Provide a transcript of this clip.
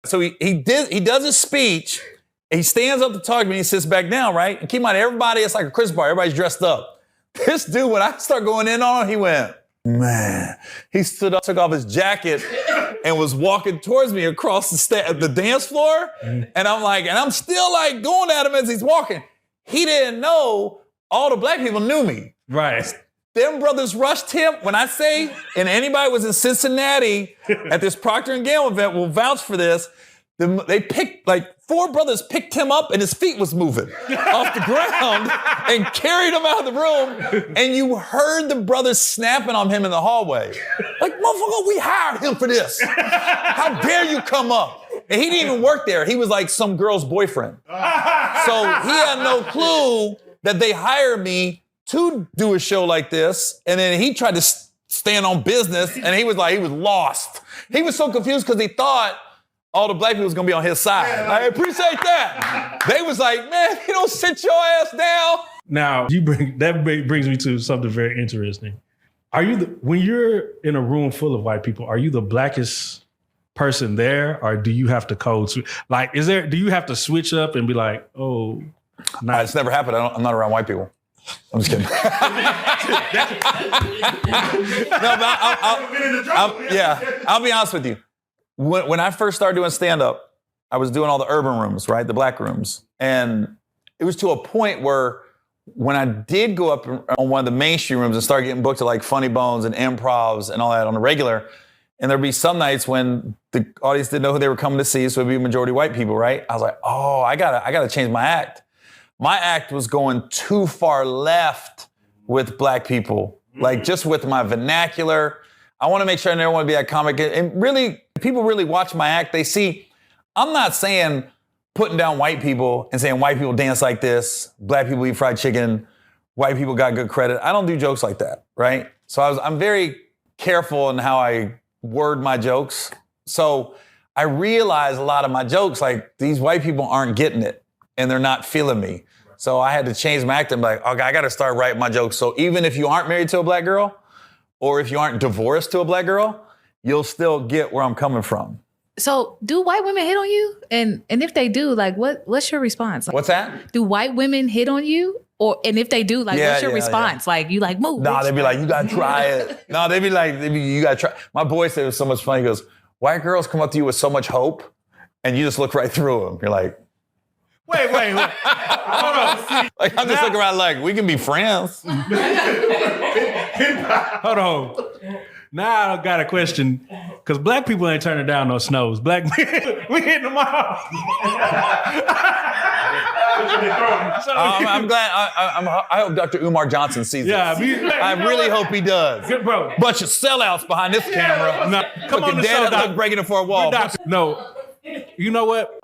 So he does his speech. He stands up to talk to me. He sits back down, right? And keep in mind, everybody, it's like a Christmas party. Everybody's dressed up. This dude, when I start going in on him, he went, man. He stood up, took off his jacket, and was walking towards me across the dance floor. And I'm like, and I'm still like going at him as he's walking. He didn't know all the black people knew me. Right. Them brothers rushed him. When I say, and anybody was in Cincinnati at this Procter & Gamble event will vouch for this, they picked, like 4 brothers picked him up and his feet was moving off the ground and carried him out of the room. And you heard the brothers snapping on him in the hallway. Like, motherfucker, we hired him for this. How dare you come up? And he didn't even work there. He was like some girl's boyfriend. So he had no clue that they hired me to do a show like this. And then he tried to stand on business and he was lost. He was so confused because he thought all the black people was gonna be on his side. I appreciate that. They was like, man, you don't sit your ass down. Now, that brings me to something very interesting. Are you, when you're in a room full of white people, are you the blackest person there, or do you have to code switch? Like, do you have to switch up and be like, oh, nah. It's never happened. I'm not around white people. I'm just kidding. I'll be honest with you. When I first started doing stand-up, I was doing all the urban rooms, right? The black rooms. And it was to a point where when I did go up on one of the mainstream rooms and start getting booked to like Funny Bones and Improvs and all that on the regular, and there'd be some nights when the audience didn't know who they were coming to see, so it'd be majority white people, right? I was like, oh, I gotta change my act. My act was going too far left with black people, like just with my vernacular. I want to make sure I never want to be that comic. And really, people really watch my act. They see, I'm not saying putting down white people and saying white people dance like this, black people eat fried chicken, white people got good credit. I don't do jokes like that, right? So I'm very careful in how I word my jokes. So I realize a lot of my jokes, like these white people aren't getting it and they're not feeling me. So I had to change my act and be like, okay, I got to start writing my jokes. So even if you aren't married to a black girl, or if you aren't divorced to a black girl, you'll still get where I'm coming from. So do white women hit on you? And if they do, like what's your response? Like, what's that? Do white women hit on you? And if they do, like what's your response? Like you like move. Nah, they be like, you gotta try it. No, they be like, you gotta try. My boy said it was so much fun. He goes, white girls come up to you with so much hope and you just look right through them. You're like, Wait. Hold on. Like I'm just looking around like, we can be friends. Hold on. Now I got a question, because black people ain't turning down no snows. Black men, we hitting them off. I'm glad. I hope Dr. Umar Johnson sees this. I really hope he does. Good, bro. Bunch of sellouts behind this camera. No, come on the show, breaking it for a wall. No, you know what?